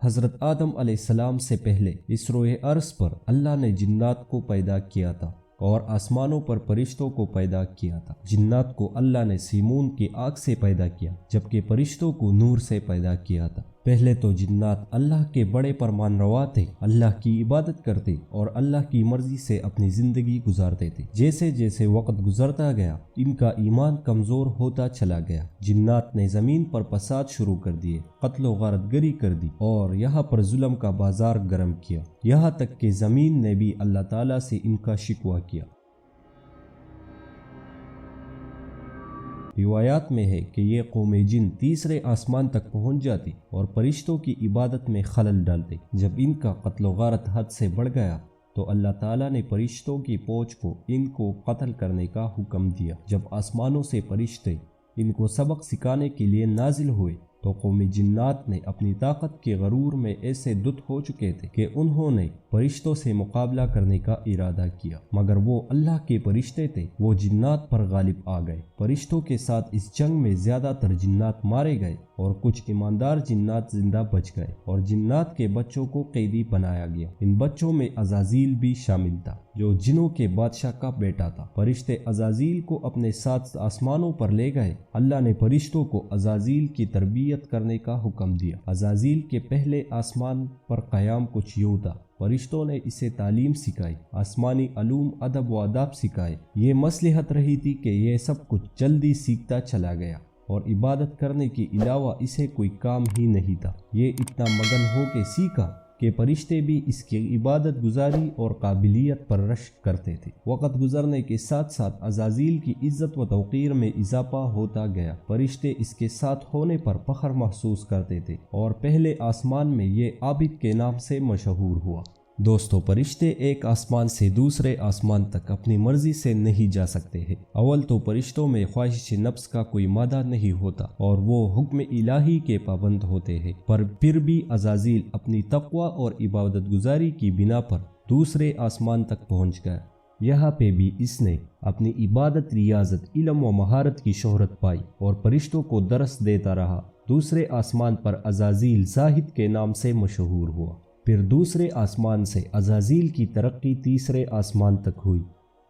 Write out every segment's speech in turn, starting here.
حضرت آدم علیہ السلام سے پہلے اس روئے ارض پر اللہ نے جنات کو پیدا کیا تھا اور آسمانوں پر فرشتوں کو پیدا کیا تھا۔ جنات کو اللہ نے سیمون کی آگ سے پیدا کیا جبکہ فرشتوں کو نور سے پیدا کیا تھا۔ پہلے تو جنات اللہ کے بڑے فرمان روا تھے، اللہ کی عبادت کرتے اور اللہ کی مرضی سے اپنی زندگی گزارتے تھے۔ جیسے جیسے وقت گزرتا گیا ان کا ایمان کمزور ہوتا چلا گیا۔ جنات نے زمین پر فساد شروع کر دیے، قتل و غارت گری کر دی اور یہاں پر ظلم کا بازار گرم کیا، یہاں تک کہ زمین نے بھی اللہ تعالیٰ سے ان کا شکوہ کیا۔ روایات میں ہے کہ یہ قوم جن تیسرے آسمان تک پہنچ جاتی اور فرشتوں کی عبادت میں خلل ڈالتے۔ جب ان کا قتل و غارت حد سے بڑھ گیا تو اللہ تعالیٰ نے فرشتوں کی فوج کو ان کو قتل کرنے کا حکم دیا۔ جب آسمانوں سے فرشتے ان کو سبق سکھانے کے لیے نازل ہوئے تو قوم جنات نے اپنی طاقت کے غرور میں ایسے دت ہو چکے تھے کہ انہوں نے فرشتوں سے مقابلہ کرنے کا ارادہ کیا، مگر وہ اللہ کے فرشتے تھے، وہ جنات پر غالب آ گئے۔ فرشتوں کے ساتھ اس جنگ میں زیادہ تر جنات مارے گئے اور کچھ ایماندار جنات زندہ بچ گئے اور جنات کے بچوں کو قیدی بنایا گیا۔ ان بچوں میں عزازیل بھی شامل تھا جو جنوں کے بادشاہ کا بیٹا تھا۔ فرشتے عزازیل کو اپنے ساتھ آسمانوں پر لے گئے۔ اللہ نے فرشتوں کو عزازیل کی تربیت کرنے کا حکم دیا۔ عزازیل کے پہلے آسمان پر قیام کچھ یوں تھا، فرشتوں نے اسے تعلیم سکھائی، آسمانی علوم، ادب و آداب سکھائے۔ یہ مصلحت رہی تھی کہ یہ سب کچھ جلدی سیکھتا چلا گیا اور عبادت کرنے کے علاوہ اسے کوئی کام ہی نہیں تھا۔ یہ اتنا مگن ہو کے سیکھا کہ فرشتے بھی اس کی عبادت گزاری اور قابلیت پر رشک کرتے تھے۔ وقت گزرنے کے ساتھ ساتھ عزازیل کی عزت و توقیر میں اضافہ ہوتا گیا۔ فرشتے اس کے ساتھ ہونے پر فخر محسوس کرتے تھے اور پہلے آسمان میں یہ عابد کے نام سے مشہور ہوا۔ دوستو، فرشتے ایک آسمان سے دوسرے آسمان تک اپنی مرضی سے نہیں جا سکتے ہیں۔ اول تو فرشتوں میں خواہش نفس کا کوئی مادہ نہیں ہوتا اور وہ حکم الہی کے پابند ہوتے ہیں، پر پھر بھی عزازیل اپنی تقوی اور عبادت گزاری کی بنا پر دوسرے آسمان تک پہنچ گیا۔ یہاں پہ بھی اس نے اپنی عبادت، ریاضت، علم و مہارت کی شہرت پائی اور فرشتوں کو درس دیتا رہا۔ دوسرے آسمان پر عزازیل زاہد کے نام سے مشہور ہوا۔ پھر دوسرے آسمان سے عزازیل کی ترقی تیسرے آسمان تک ہوئی۔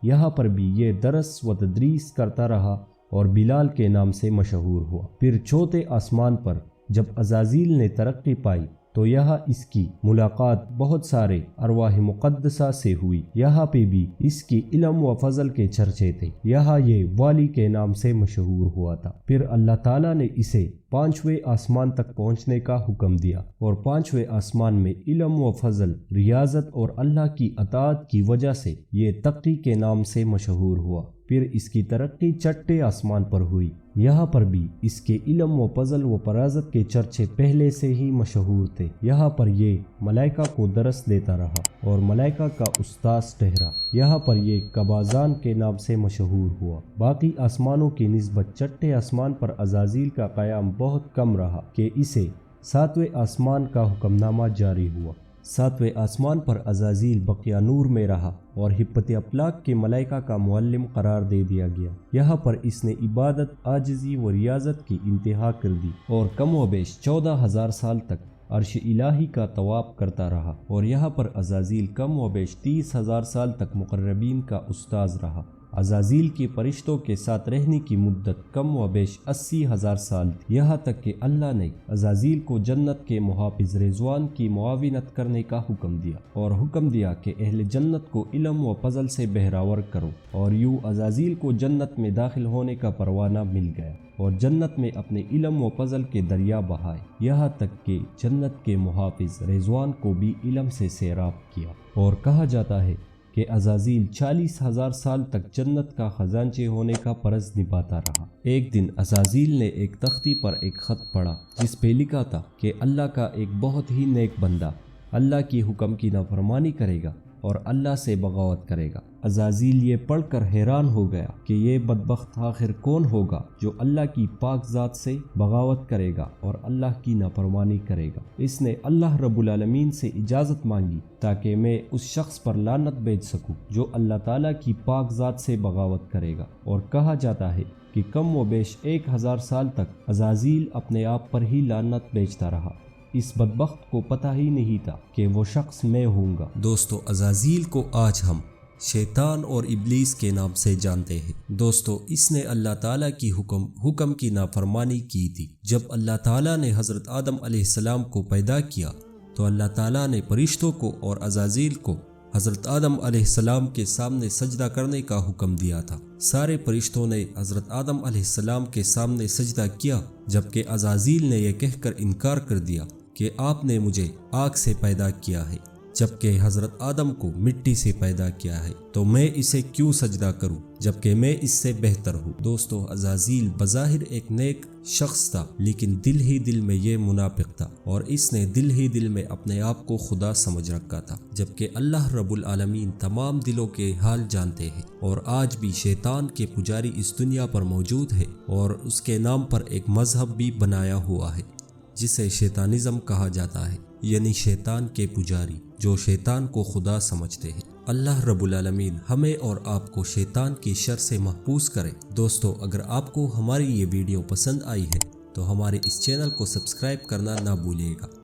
یہاں پر بھی یہ درس و تدریس کرتا رہا اور بلال کے نام سے مشہور ہوا۔ پھر چوتھے آسمان پر جب عزازیل نے ترقی پائی تو یہاں اس کی ملاقات بہت سارے ارواح مقدسہ سے ہوئی۔ یہاں پہ بھی اس کی علم و فضل کے چرچے تھے۔ یہاں یہ والی کے نام سے مشہور ہوا تھا۔ پھر اللہ تعالیٰ نے اسے پانچویں آسمان تک پہنچنے کا حکم دیا اور پانچویں آسمان میں علم و فضل، ریاضت اور اللہ کی اطاعت کی وجہ سے یہ تقی کے نام سے مشہور ہوا۔ پھر اس کی ترقی چھٹے آسمان پر ہوئی۔ یہاں پر بھی اس کے علم و فضل و فرازت کے چرچے پہلے سے ہی مشہور تھے۔ یہاں پر یہ ملائکہ کو درس دیتا رہا اور ملائکہ کا استاذ ٹھہرا۔ یہاں پر یہ کبازان کے نام سے مشہور ہوا۔ باقی آسمانوں کی نسبت چھٹے آسمان پر عزازیل کا قیام بہت کم رہا کہ اسے ساتویں آسمان کا حکم نامہ جاری ہوا۔ ساتویں آسمان پر عزازیل بقیہ نور میں رہا اور حبت افلاک کے ملائکہ کا معلم قرار دے دیا گیا۔ یہاں پر اس نے عبادت، عاجزی و ریاضت کی انتہا کر دی اور کم و بیش 14,000 سال تک عرش الہی کا طواف کرتا رہا اور یہاں پر عزازیل کم و بیش 30,000 سال تک مقربین کا استاذ رہا۔ عزازیل کی فرشتوں کے ساتھ رہنے کی مدت کم و بیش 80,000 سال تھی، یہاں تک کہ اللہ نے عزازیل کو جنت کے محافظ رضوان کی معاونت کرنے کا حکم دیا اور حکم دیا کہ اہل جنت کو علم و فضل سے بہراور کرو، اور یوں عزازیل کو جنت میں داخل ہونے کا پروانہ مل گیا اور جنت میں اپنے علم و فضل کے دریا بہائے، یہاں تک کہ جنت کے محافظ رضوان کو بھی علم سے سیراب کیا۔ اور کہا جاتا ہے کہ عزازیل 40,000 سال تک جنت کا خزانچہ ہونے کا فرض نبھاتا رہا۔ ایک دن عزازیل نے ایک تختی پر ایک خط پڑھا جس پہ لکھا تھا کہ اللہ کا ایک بہت ہی نیک بندہ اللہ کی حکم کی نافرمانی کرے گا اور اللہ سے بغاوت کرے گا۔ عزازیل یہ پڑھ کر حیران ہو گیا کہ یہ بدبخت آخر کون ہوگا جو اللہ کی پاک ذات سے بغاوت کرے گا اور اللہ کی نافرمانی کرے گا۔ اس نے اللہ رب العالمین سے اجازت مانگی تاکہ میں اس شخص پر لعنت بھیج سکوں جو اللہ تعالیٰ کی پاک ذات سے بغاوت کرے گا، اور کہا جاتا ہے کہ کم و بیش 1,000 سال تک عزازیل اپنے آپ پر ہی لعنت بھیجتا رہا۔ اس بدبخت کو پتہ ہی نہیں تھا کہ وہ شخص میں ہوں گا۔ دوستو، عزازیل کو آج ہم شیطان اور ابلیس کے نام سے جانتے ہیں۔ دوستو، اس نے اللہ تعالیٰ کی حکم کی نافرمانی کی تھی۔ جب اللہ تعالیٰ نے حضرت آدم علیہ السلام کو پیدا کیا تو اللہ تعالیٰ نے فرشتوں کو اور عزازیل کو حضرت آدم علیہ السلام کے سامنے سجدہ کرنے کا حکم دیا تھا۔ سارے فرشتوں نے حضرت آدم علیہ السلام کے سامنے سجدہ کیا، جبکہ عزازیل نے یہ کہہ کر انکار کر دیا کہ آپ نے مجھے آگ سے پیدا کیا ہے، جبکہ حضرت آدم کو مٹی سے پیدا کیا ہے، تو میں اسے کیوں سجدہ کروں جبکہ میں اس سے بہتر ہوں۔ دوستو، عزازیل بظاہر ایک نیک شخص تھا، لیکن دل میں یہ منافق تھا، اور اس نے دل میں اپنے آپ کو خدا سمجھ رکھا تھا، جبکہ اللہ رب العالمین تمام دلوں کے حال جانتے ہیں۔ اور آج بھی شیطان کے پجاری اس دنیا پر موجود ہے، اور اس کے نام پر ایک مذہب بھی بنایا ہوا ہے جسے شیطانزم کہا جاتا ہے، یعنی شیطان کے پجاری جو شیطان کو خدا سمجھتے ہیں۔ اللہ رب العالمین ہمیں اور آپ کو شیطان کی شر سے محفوظ کرے۔ دوستو، اگر آپ کو ہماری یہ ویڈیو پسند آئی ہے تو ہمارے اس چینل کو سبسکرائب کرنا نہ بھولیے گا۔